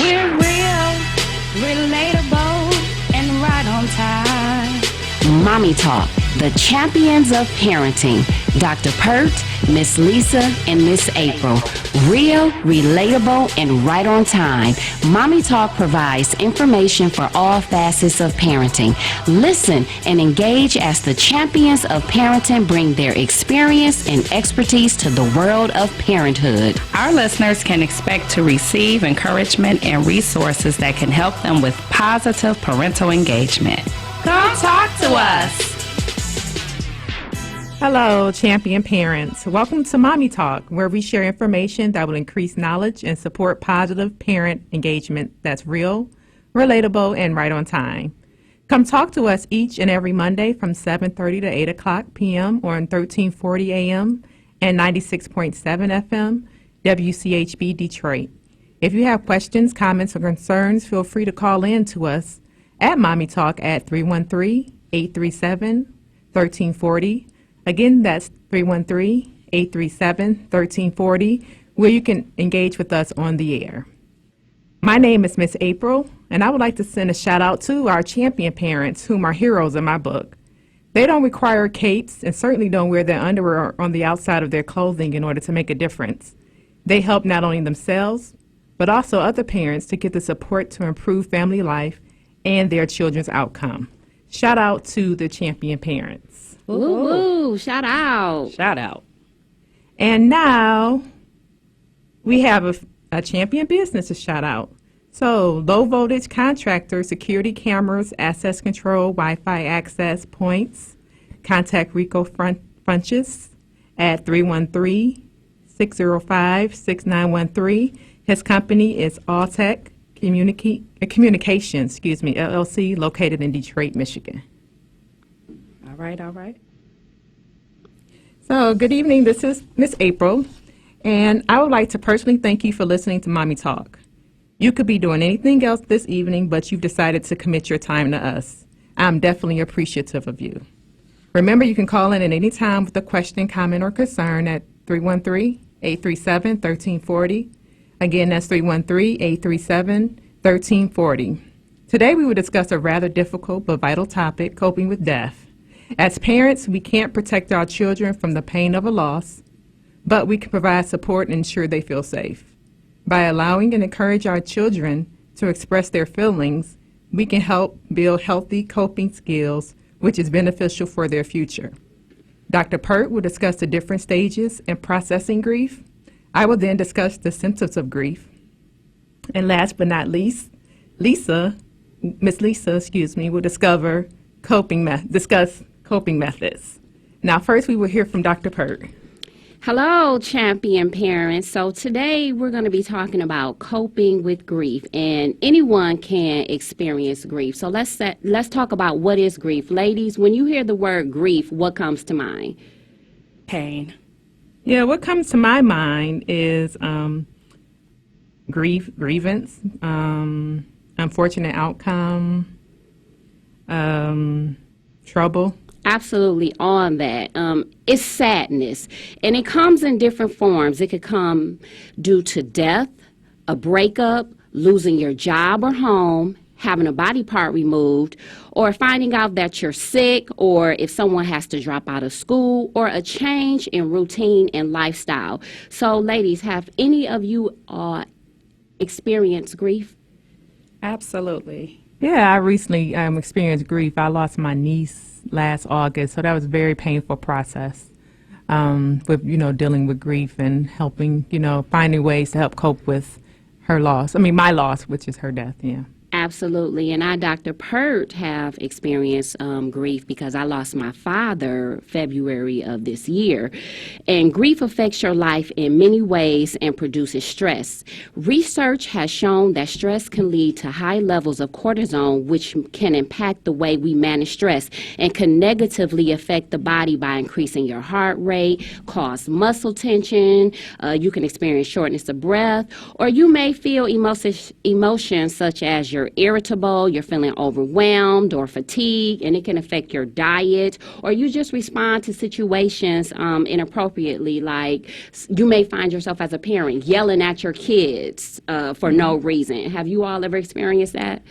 We're real, relatable, and right on time. Mommy Talk, the champions of parenting. Dr. Pert, Miss Lisa, and Miss April. Real, relatable, and right on time. Mommy Talk provides information for all facets of parenting. Listen and engage as the champions of parenting bring their experience and expertise to the world of parenthood. Our listeners can expect to receive encouragement and resources that can help them with positive parental engagement. Come talk to us. Hello, champion parents. Welcome to Mommy Talk, where we share information that will increase knowledge and support positive parent engagement that's real, relatable, and right on time. Come talk to us each and every Monday from 7:30 to 8 o'clock p.m. on 1340 a.m. and 96.7 FM, WCHB Detroit. If you have questions, comments, or concerns, feel free to call in to us at Mommy Talk at 313-837-1340. Again, that's 313-837-1340, where you can engage with us on the air. My name is Miss April, and I would like to send a shout out to our champion parents, whom are heroes in my book. They don't require capes and certainly don't wear their underwear on the outside of their clothing in order to make a difference. They help not only themselves, but also other parents to get the support to improve family life and their children's outcome. Shout out to the champion parents. Ooh, shout out. Shout out. And now we have a champion business to shout out. So low voltage contractor, security cameras, access control, Wi-Fi access points. Contact Rico Funches at 313-605-6913. His company is Alltech Communications, LLC, located in Detroit, Michigan. All right. So, good evening. This is Miss April, and I would like to personally thank you for listening to Mommy Talk. You could be doing anything else this evening, but you've decided to commit your time to us. I'm definitely appreciative of you. Remember, you can call in at any time with a question, comment, or concern at 313-837-1340. Again, that's 313-837-1340. Today, we will discuss a rather difficult but vital topic, coping with death. As parents, we can't protect our children from the pain of a loss, but we can provide support and ensure they feel safe. By allowing and encourage our children to express their feelings, we can help build healthy coping skills, which is beneficial for their future. Dr. Pert will discuss the different stages in processing grief. I will then discuss the symptoms of grief. And last but not least, Miss Lisa, will discuss coping methods. Now, first we will hear from Dr. Pert. Hello, champion parents. So today we're going to be talking about coping with grief, and anyone can experience grief. So let's talk about what is grief. Ladies, when you hear the word grief, what comes to mind? Pain. Yeah, what comes to my mind is grievance, unfortunate outcome, trouble. Absolutely on that. It's sadness, and it comes in different forms. It could come due to death, a breakup, losing your job or home, having a body part removed, or finding out that you're sick, or if someone has to drop out of school, or a change in routine and lifestyle. So, ladies, have any of you experienced grief? Absolutely. Yeah, I recently experienced grief. I lost my niece last August, so that was a very painful process with, dealing with grief and helping, finding ways to help cope with her loss. My loss, which is her death, yeah. Absolutely. And I, Dr. Pert, have experienced grief because I lost my father February of this year. And grief affects your life in many ways and produces stress. Research has shown that stress can lead to high levels of cortisol, which can impact the way we manage stress and can negatively affect the body by increasing your heart rate, cause muscle tension. You can experience shortness of breath, or you may feel emotions such as your you're irritable, you're feeling overwhelmed or fatigued, and it can affect your diet, or you just respond to situations inappropriately. Like you may find yourself as a parent yelling at your kids for no reason. Have you all ever experienced that?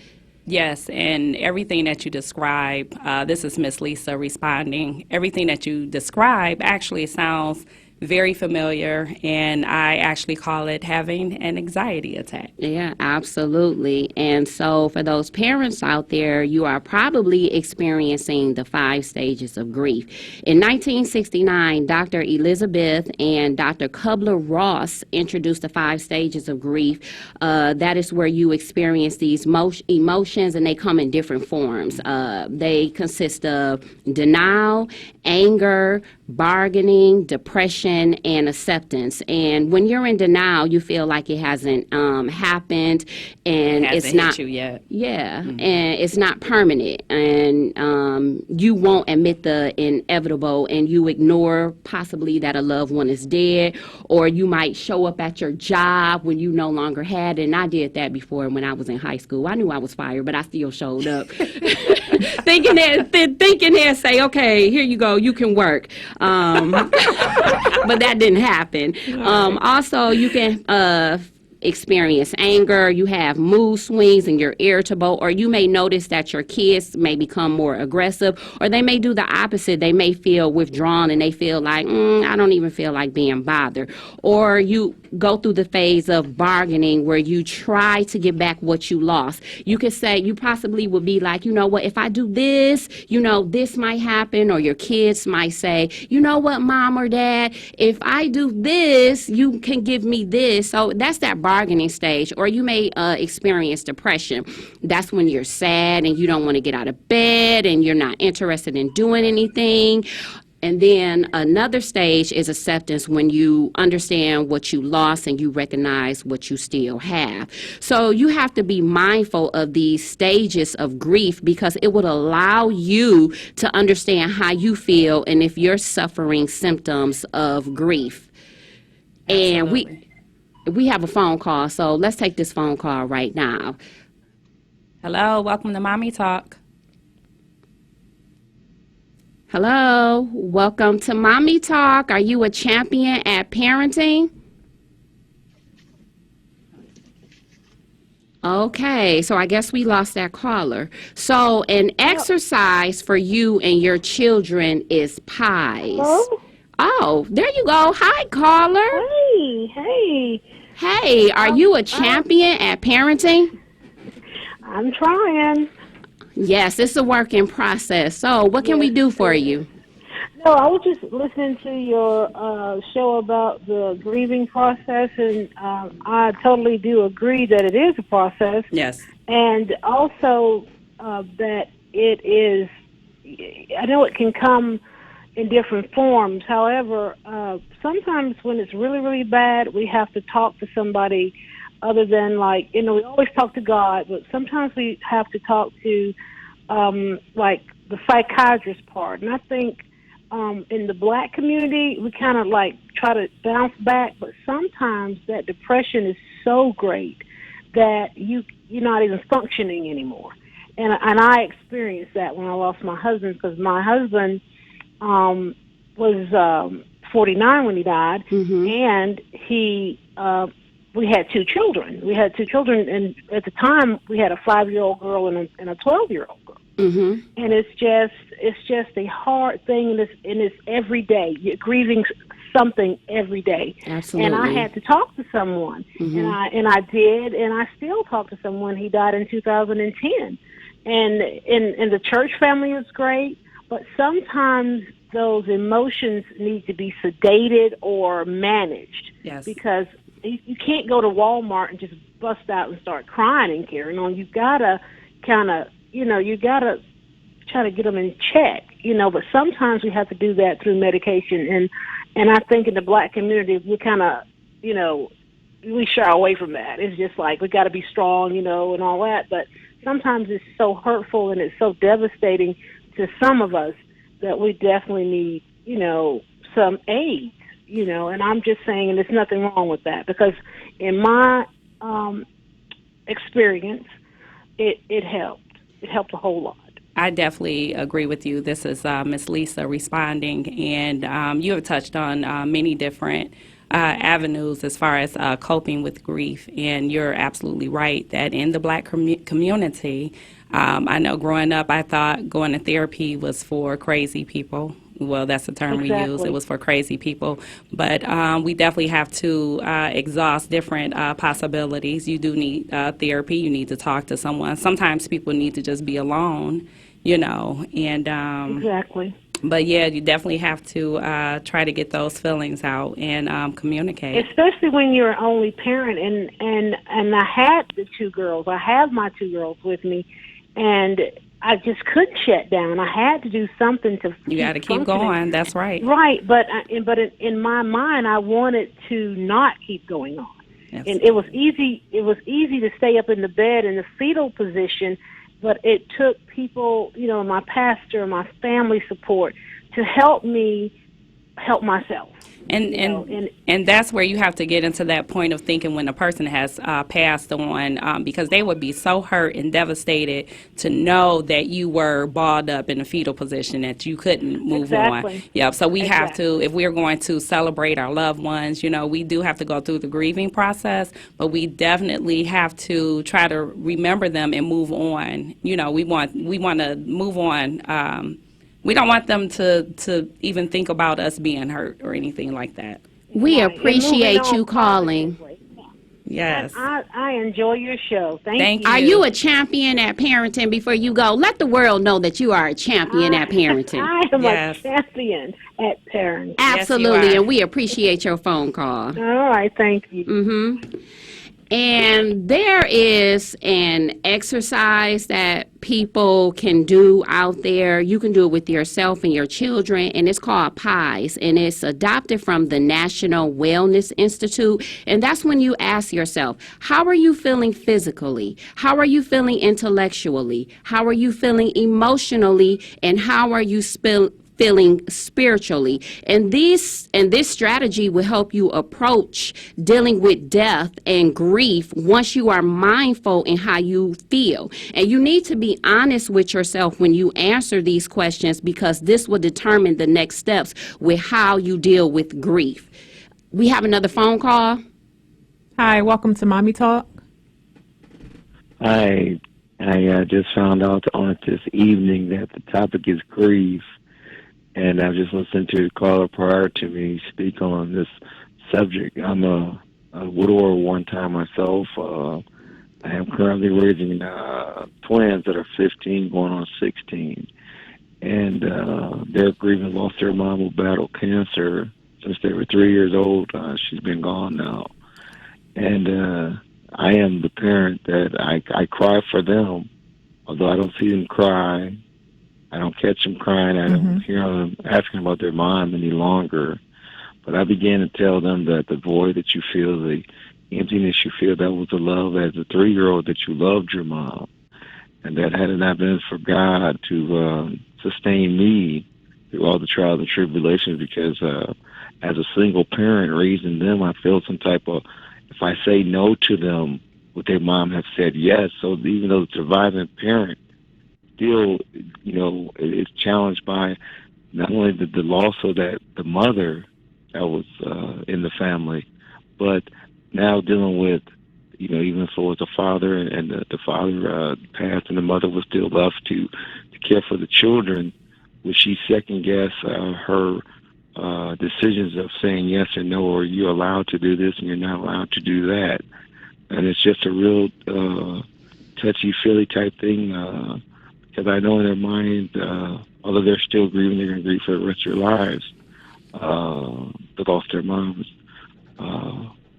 Yes, and everything that you describe, this is Miss Lisa responding, everything that you describe actually sounds very familiar, and I actually call it having an anxiety attack. Yeah, absolutely. And so for those parents out there, you are probably experiencing the 5 stages of grief. In 1969, Dr. Elizabeth and Dr. Kubler-Ross introduced the 5 stages of grief. That is where you experience these emotions, and they come in different forms. They consist of denial, anger, bargaining, depression, and acceptance. And when you're in denial, you feel like it hasn't happened, and it's not hit you yet. Yeah, and it's not permanent, and you won't admit the inevitable, and you ignore possibly that a loved one is dead, or you might show up at your job when you no longer had it. And I did that before when I was in high school. I knew I was fired, but I still showed up. thinking they'd say, okay, here you go, you can work. But that didn't happen. Also, you can experience anger, you have mood swings, and you're irritable, or you may notice that your kids may become more aggressive, or they may do the opposite. They may feel withdrawn, and they feel like, I don't even feel like being bothered. Or you go through the phase of bargaining where you try to get back what you lost. You could say, you possibly would be like, you know what, if I do this, this might happen. Or your kids might say, you know what, mom or dad, if I do this, you can give me this. So that's that bargaining stage. Or you may experience depression. That's when you're sad and you don't want to get out of bed and you're not interested in doing anything. And then another stage is acceptance, when you understand what you lost and you recognize what you still have. So you have to be mindful of these stages of grief, because it would allow you to understand how you feel and if you're suffering symptoms of grief. Absolutely. And we have a phone call, so let's take this phone call right now. Hello, welcome to Mommy Talk. Hello, welcome to Mommy Talk. Are you a champion at parenting? Okay, so I guess we lost that caller. So an exercise for you and your children is pies. Hello? Oh, there you go. Hi, caller. Hey. Hey, are you a champion at parenting? I'm trying. Yes, it's a work in process. So what can we do for you? No, I was just listening to your show about the grieving process, and I totally do agree that it is a process. Yes. And also that it is, I know it can come in different forms. However, sometimes when it's really, really bad, we have to talk to somebody other than, like, we always talk to God, but sometimes we have to talk to, like, the psychiatrist part. And I think in the black community, we kind of, like, try to bounce back, but sometimes that depression is so great that you're not even functioning anymore. And I experienced that when I lost my husband, because my husband was 49 when he died, and we had 2 children. And at the time, we had a 5-year-old girl and a 12-year-old girl. And it's just a hard thing, and it's every day. You're grieving something every day. Absolutely. And I had to talk to someone, and I did, and I still talk to someone. He died in 2010, and the church family is great, but sometimes those emotions need to be sedated or managed. Yes. Because you can't go to Walmart and just bust out and start crying and carrying on. You've got to kind of, you got to try to get them in check, but sometimes we have to do that through medication. And I think in the black community, we kind of, we shy away from that. It's just like, we got to be strong, and all that. But sometimes it's so hurtful and it's so devastating to some of us that we definitely need, some aid, and I'm just saying, and there's nothing wrong with that, because in my experience, it helped. It helped a whole lot. I definitely agree with you. This is Miss Lisa responding, and you have touched on many different avenues as far as coping with grief, and you're absolutely right that in the Black community, I know growing up, I thought going to therapy was for crazy people. Well, that's the term we use. It was for crazy people. But we definitely have to exhaust different possibilities. You do need therapy. You need to talk to someone. Sometimes people need to just be alone, and Exactly. but yeah, you definitely have to try to get those feelings out and communicate. Especially when you're an only parent, and I had the two girls. I have my two girls with me, and I just couldn't shut down. I had to do something to. You got to keep going. That's right. Right, but in my mind, I wanted to not keep going on, and it was easy. It was easy to stay up in the bed in the fetal position, but it took people, my pastor, my family support, to help me help myself. And that's where you have to get into that point of thinking when a person has passed on, because they would be so hurt and devastated to know that you were balled up in a fetal position that you couldn't move on. Yeah, so we have to, if we're going to celebrate our loved ones, we do have to go through the grieving process, but we definitely have to try to remember them and move on. We want to move on. We don't want them to even think about us being hurt or anything like that. We appreciate you calling. Yes. I enjoy your show. Thank you. Are you a champion at parenting? Before you go, let the world know that you are a champion at parenting. I am a champion at parenting. Absolutely, yes, and we appreciate your phone call. All right, thank you. Mm-hmm. And there is an exercise that people can do out there. You can do it with yourself and your children, and it's called PIES, and it's adopted from the National Wellness Institute. And that's when you ask yourself, how are you feeling physically? How are you feeling intellectually? How are you feeling emotionally? And how are you feeling spiritually? And this strategy will help you approach dealing with death and grief once you are mindful in how you feel. And you need to be honest with yourself when you answer these questions, because this will determine the next steps with how you deal with grief. We have another phone call. Hi, welcome to Mommy Talk. I just found out on this evening that the topic is grief. And I just listened to the caller prior to me speak on this subject. I'm a widower one time myself. I am currently raising twins that are 15 going on 16. And they're grieving, lost their mom who battled cancer since they were 3 years old. She's been gone now. And I am the parent that I cry for them, although I don't see them cry. I don't catch them crying. I don't hear them asking about their mom any longer. But I began to tell them that the void that you feel, the emptiness you feel, that was the love as a 3-year-old that you loved your mom. And that had it not been for God to sustain me through all the trials and tribulations, because as a single parent raising them, I feel some type of, if I say no to them, would their mom have said yes? So even though the surviving parent still, is challenged by not only the loss of the mother that was in the family, but now dealing with, even so as a father, and the father passed and the mother was still left to care for the children. Would she second guess her decisions of saying yes or no, or you're allowed to do this and you're not allowed to do that? And it's just a real touchy-feely type thing. Because I know in their mind, although they're still grieving, they're going to grieve for the rest of their lives. They lost their moms.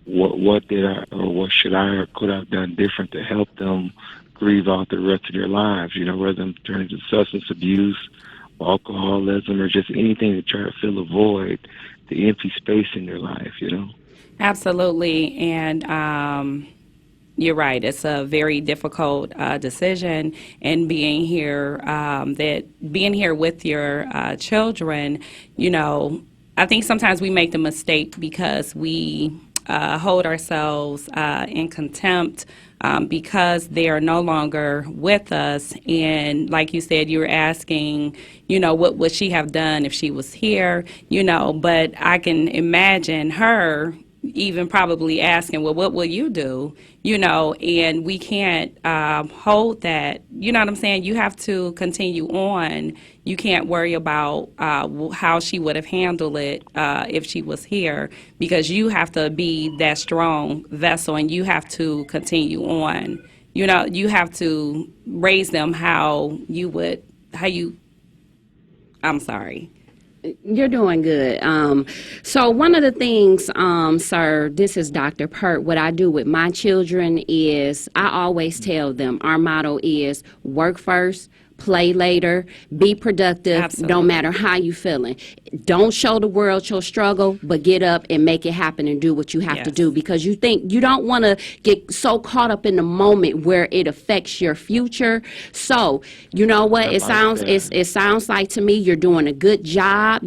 What did I, or what should I, or could I have done different to help them grieve out the rest of their lives? Rather than turning to substance abuse, alcoholism, or just anything to try to fill a void, the empty space in their life. Absolutely, and. You're right. It's a very difficult decision, and being here, being here with your children, I think sometimes we make the mistake because we hold ourselves in contempt because they are no longer with us. And like you said, you were asking, what would she have done if she was here, but I can imagine her even probably asking, well, what will you do? And we can't hold that. You know what I'm saying? You have to continue on. You can't worry about how she would have handled it if she was here, because you have to be that strong vessel, and you have to continue on. You have to raise them I'm sorry. You're doing good. So one of the things, sir, this is Dr. Pert. What I do with my children is I always tell them our motto is work first, play later, be productive. Absolutely. No matter how you feeling. Don't show the world your struggle, but get up and make it happen and do what you have to Yes. do, because you don't want to get so caught up in the moment where it affects your future. So, you know what? It sounds like to me you're doing a good job.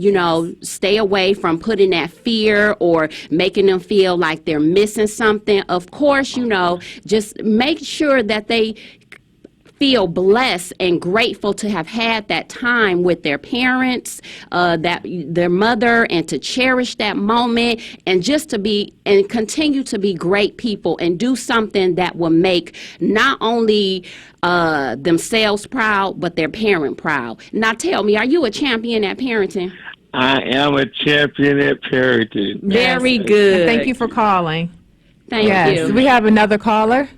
Stay away from putting that fear or making them feel like they're missing something. Of course, just make sure that they feel blessed and grateful to have had that time with their parents, their mother, and to cherish that moment, and just to be and continue to be great people and do something that will make not only themselves proud, but their parent proud. Now tell me, are you a champion at parenting? I am a champion at parenting. Very good. Thank you for calling. Thank Yes. you. We have another caller.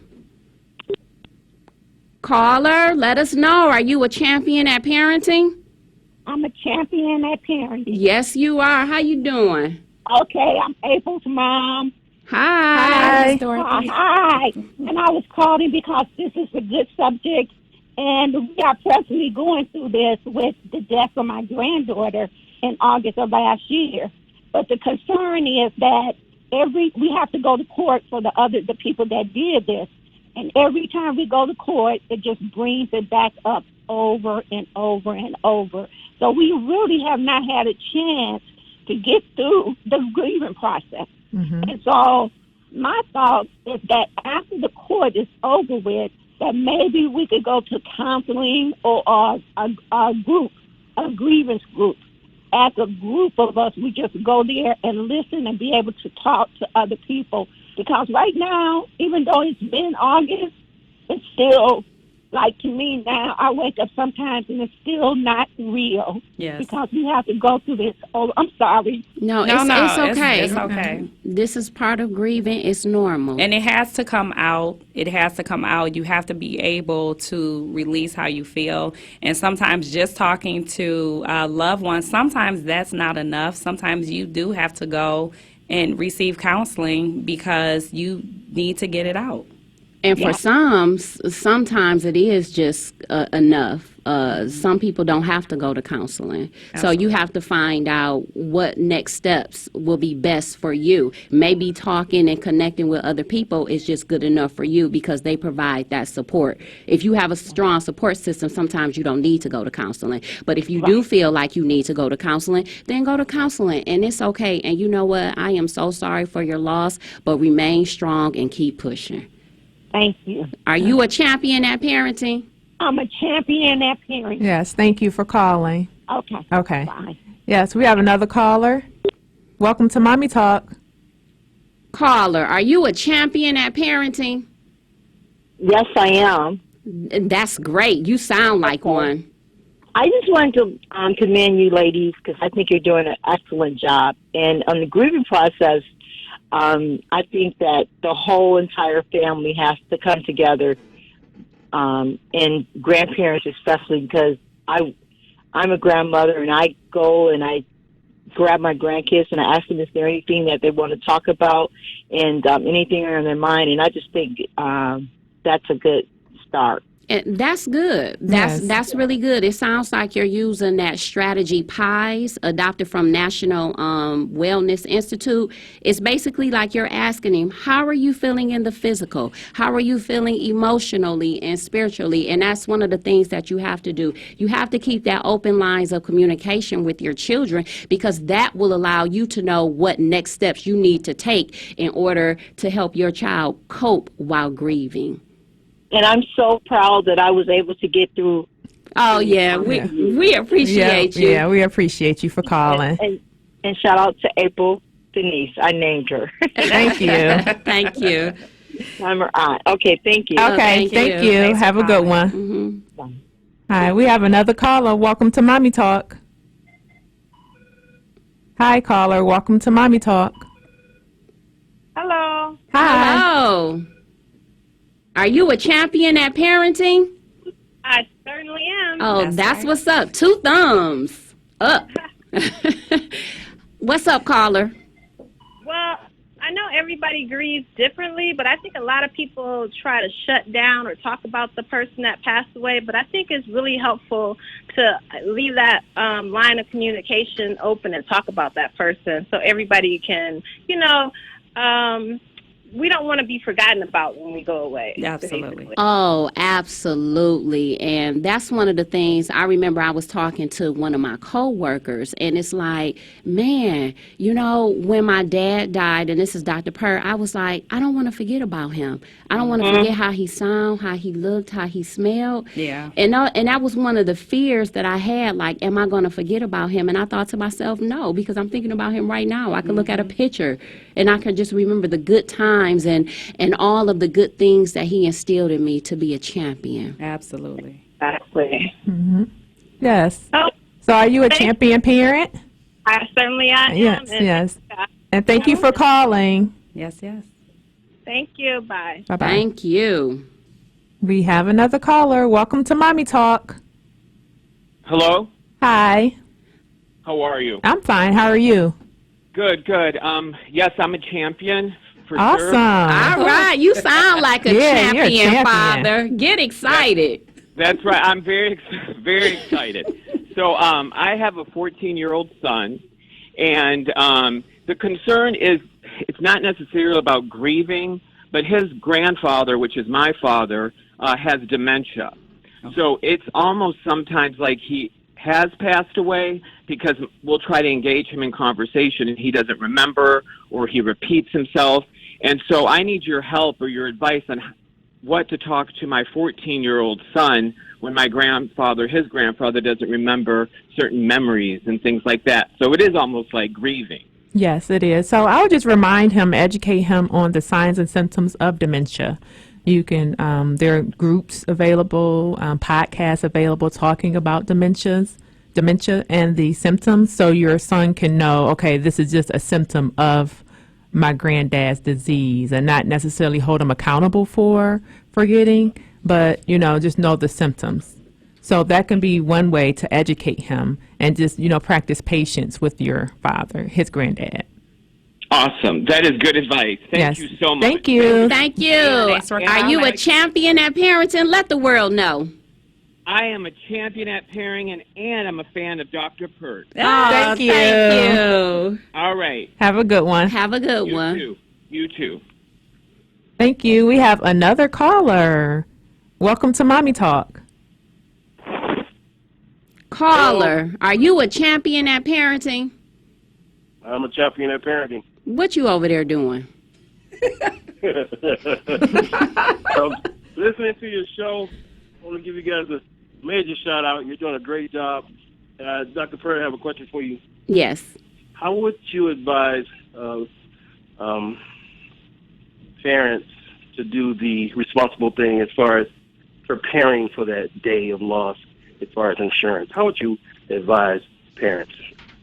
Caller, let us know. Are you a champion at parenting? I'm a champion at parenting. Yes, you are. How you doing? Okay, I'm April's mom. Hi. Miss Dorothy. Hi. And I was calling because this is a good subject, and we are presently going through this with the death of my granddaughter in August of last year. But the concern is that we have to go to court for the people that did this. And every time we go to court, it just brings it back up over and over and over. So we really have not had a chance to get through the grieving process. Mm-hmm. And so my thought is that after the court is over with, that maybe we could go to counseling or a grievance group. As a group of us, we just go there and listen and be able to talk to other people. Because right now, even though it's been August, it's still, like to me now, I wake up sometimes and it's still not real. Yes. Because we have to go through this. Oh, I'm sorry. No, it's okay. It's okay. This is part of grieving. It's normal. And it has to come out. It has to come out. You have to be able to release how you feel. And sometimes just talking to loved ones, sometimes that's not enough. Sometimes you do have to go and receive counseling because you need to get it out. And for sometimes it is just enough. Some people don't have to go to counseling. Absolutely. So you have to find out what next steps will be best for you. Maybe talking and connecting with other people is just good enough for you because they provide that support. If you have a strong support system, sometimes you don't need to go to counseling. But if you do feel like you need to go to counseling, then go to counseling, and it's okay. And you know what? I am so sorry for your loss, but remain strong and keep pushing. Thank you. Are you a champion at parenting? I'm a champion at parenting. Yes, thank you for calling. Okay. Bye. Yes, we have another caller. Welcome to Mommy Talk. Caller, are you a champion at parenting? Yes, I am. That's great. You sound like one. I just wanted to commend you ladies because I think you're doing an excellent job. And on the grieving process, I think that the whole entire family has to come together, and grandparents especially, because I'm a grandmother and I go and I grab my grandkids and I ask them is there anything that they want to talk about and anything on their mind, and I just think that's a good start. And that's good. That's really good. It sounds like you're using that strategy PIES, adopted from National Wellness Institute. It's basically like you're asking him, how are you feeling in the physical? How are you feeling emotionally and spiritually? And that's one of the things that you have to do. You have to keep that open lines of communication with your children, because that will allow you to know what next steps you need to take in order to help your child cope while grieving. And I'm so proud that I was able to get through. Oh, yeah, we appreciate you. Yeah, we appreciate you for calling. And shout out to April Denise. I named her. Thank you. Thank you. I'm her aunt. Okay, thank you. Okay, thank you. Thanks for Have a good calling. one. Mm-hmm. All right, we have another caller. Welcome to Mommy Talk. Hi, caller. Welcome to Mommy Talk. Hello. Hi. Hello. Are you a champion at parenting? I certainly am. Oh, that's right. what's up. 2 thumbs up. What's up, caller? Well, I know everybody grieves differently, but I think a lot of people try to shut down or talk about the person that passed away. But I think it's really helpful to leave that line of communication open and talk about that person so everybody can, we don't want to be forgotten about when we go away. Absolutely. basically. Oh, absolutely. And that's one of the things I remember I was talking to one of my coworkers, and it's like, man, when my dad died, and this is Dr. Purr, I was like, I don't want to forget about him. I don't want to forget how he sounded, how he looked, how he smelled. Yeah. And that was one of the fears that I had, like, am I going to forget about him? And I thought to myself, no, because I'm thinking about him right now. I could look at a picture, and I could just remember the good times and all of the good things that he instilled in me to be a champion. Absolutely. Exactly. Yes. Oh, So are you a champion parent? I certainly am. Yes, And yes. And thank you for calling. Yes, yes. Thank you. Bye. Bye-bye. Thank you. We have another caller. Welcome to Mommy Talk. Hello? Hi. How are you? I'm fine. How are you? Good, good. Yes, I'm a champion for Awesome. sure. All right. You sound like a Yeah, you're a champion, champion. Father. Get excited. That's right. I'm very, very excited. So I have a 14-year-old son, and the concern is it's not necessarily about grieving, but his grandfather, which is my father, has dementia. So it's almost sometimes like he has passed away because we'll try to engage him in conversation and he doesn't remember or he repeats himself. And so I need your help or your advice on what to talk to my 14-year-old son when my his grandfather doesn't remember certain memories and things like that. So it is almost like grieving. Yes, it is. So I'll just remind him, educate him on the signs and symptoms of dementia. You can, there are groups available, podcasts available talking about dementia and the symptoms, so your son can know, okay, this is just a symptom of my granddad's disease, and not necessarily hold him accountable for forgetting, but, just know the symptoms. So that can be one way to educate him and just, practice patience with your father, his granddad. Awesome. That is good advice. Thank Yes. you so much. Thank you. Thank you. Thanks for Are you a calling. champion at parenting? Let the world know. I am a champion at parenting, and I'm a fan of Dr. Pert. Thank you. Thank you. All right. Have a good one. Have a good You one. too. You too. Thank you. We have another caller. Welcome to Mommy Talk. Caller, are you a champion at parenting? I'm a champion at parenting. What you over there doing? Listening to your show, I want to give you guys a major shout out. You're doing a great job. Dr. Perry, I have a question for you. Yes. How would you advise parents to do the responsible thing as far as preparing for that day of loss as far as insurance? How would you advise parents?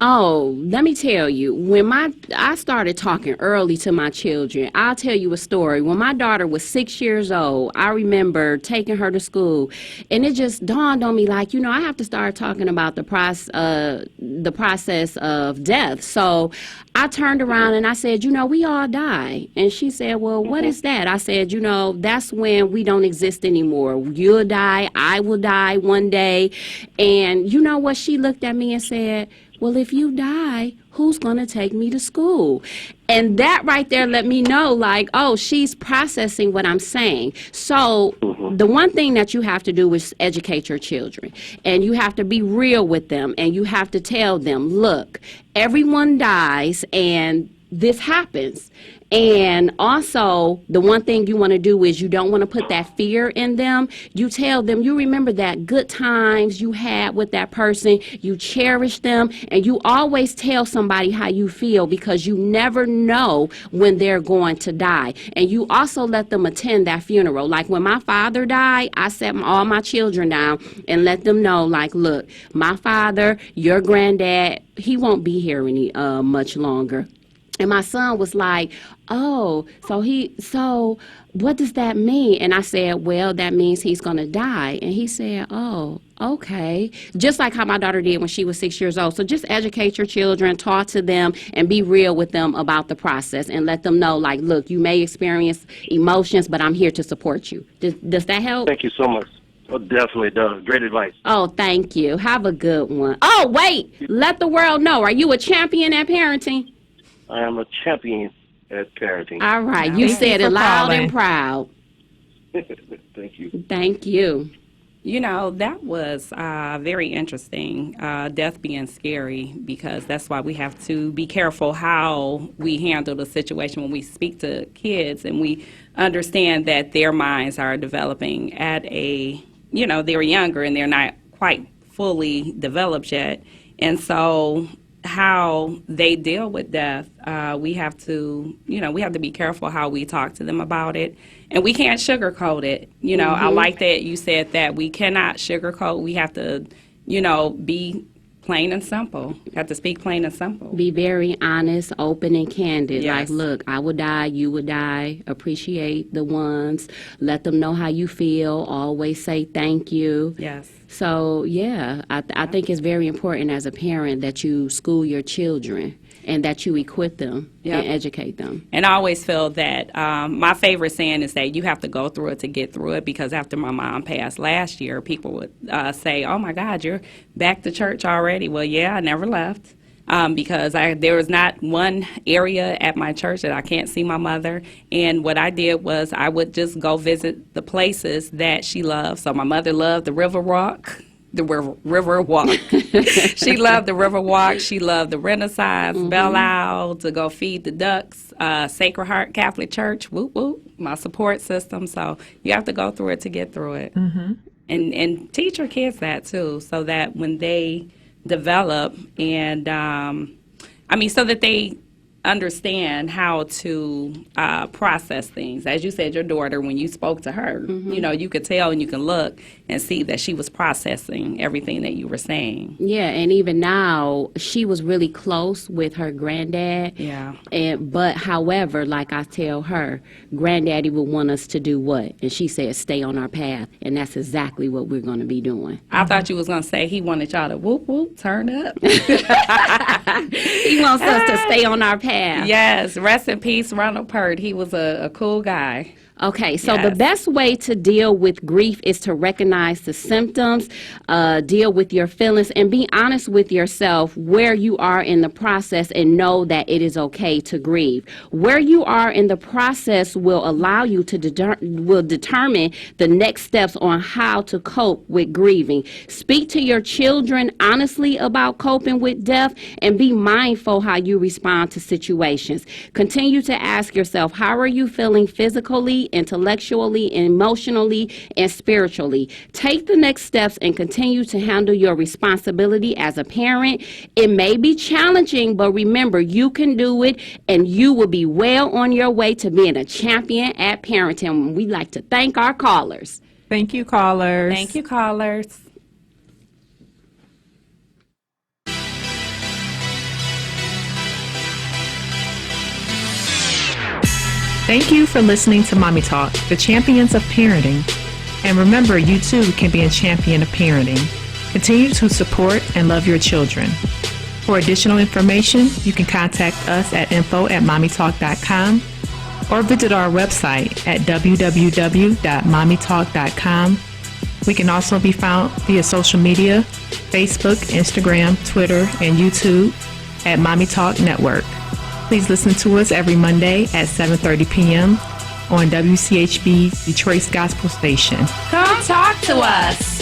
Oh, let me tell you, when I started talking early to my children, I'll tell you a story. When my daughter was 6 years old, I remember taking her to school, and it just dawned on me, like, I have to start talking about the process of death. So I turned around and I said, we all die. And she said, well, what is that? I said, that's when we don't exist anymore. You'll die, I will die one day. And you know what? She looked at me and said, well, if you die, who's going to take me to school? And that right there let me know, like, oh, she's processing what I'm saying. So the one thing that you have to do is educate your children. And you have to be real with them. And you have to tell them, look, everyone dies and this happens. And also, the one thing you want to do is you don't want to put that fear in them. You tell them, you remember that good times you had with that person, you cherish them, and you always tell somebody how you feel because you never know when they're going to die. And you also let them attend that funeral. Like when my father died, I sat all my children down and let them know, like, look, my father, your granddad, he won't be here any much longer. And my son was like, oh, so what does that mean? And I said, well, that means he's going to die. And he said, oh, okay. Just like how my daughter did when she was 6 years old. So just educate your children, talk to them, and be real with them about the process and let them know, like, look, you may experience emotions, but I'm here to support you. Does that help? Thank you so much. Oh, definitely does. Great advice. Oh, thank you. Have a good one. Oh, wait. Let the world know. Are you a champion at parenting? I am a champion at parenting. All right. You said it loud and proud. Thank you. Thank you. You know, that was very interesting, death being scary, because that's why we have to be careful how we handle the situation when we speak to kids, and we understand that their minds are developing at they're younger and they're not quite fully developed yet. And so how they deal with death, we have to be careful how we talk to them about it, and we can't sugarcoat it. I like that you said that we cannot sugarcoat. We have to, be plain and simple. You have to speak plain and simple. Be very honest, open, and candid. Yes. Like, look, I would die, you would die. Appreciate the ones. Let them know how you feel. Always say thank you. Yes. So, yeah, I think it's very important as a parent that you school your children and that you equip them and educate them. And I always feel that my favorite saying is that you have to go through it to get through it, because after my mom passed last year, people would say, oh, my God, you're back to church already. Well, yeah, I never left. Because there was not one area at my church that I can't see my mother. And what I did was I would just go visit the places that she loved. So my mother loved the river walk. She loved the river walk. She loved the Renaissance, Belle Isle, to go feed the ducks, Sacred Heart Catholic Church, whoop, whoop, my support system. So you have to go through it to get through it. And teach your kids that, too, so that when they develop and so that they understand how to process things. As you said, your daughter, when you spoke to her, you could tell and you can look and see that she was processing everything that you were saying. Yeah, and even now, she was really close with her granddad. Yeah. But however, like I tell her, granddaddy would want us to do what? And she said, stay on our path. And that's exactly what we're going to be doing. I thought you was going to say he wanted y'all to whoop, whoop, turn up. He wants us to stay on our path. Yes, rest in peace, Ronald Pert. He was a cool guy. Okay, so the best way to deal with grief is to recognize the symptoms, deal with your feelings, and be honest with yourself where you are in the process, and know that it is okay to grieve. Where you are in the process will allow you to determine the next steps on how to cope with grieving. Speak to your children honestly about coping with death, and be mindful how you respond to situations. Continue to ask yourself, how are you feeling physically, intellectually, emotionally, and spiritually? Take the next steps and continue to handle your responsibility as a parent. It may be challenging, but remember, you can do it, and you will be well on your way to being a champion at parenting. We'd like to thank our callers. Thank you, callers. Thank you, callers. Thank you for listening to Mommy Talk, the champions of parenting. And remember, you too can be a champion of parenting. Continue to support and love your children. For additional information, you can contact us at info@mommytalk.com or visit our website at www.mommytalk.com. We can also be found via social media, Facebook, Instagram, Twitter, and YouTube at Mommy Talk Network. Please listen to us every Monday at 7:30 p.m. on WCHB Detroit's Gospel Station. Come talk to us.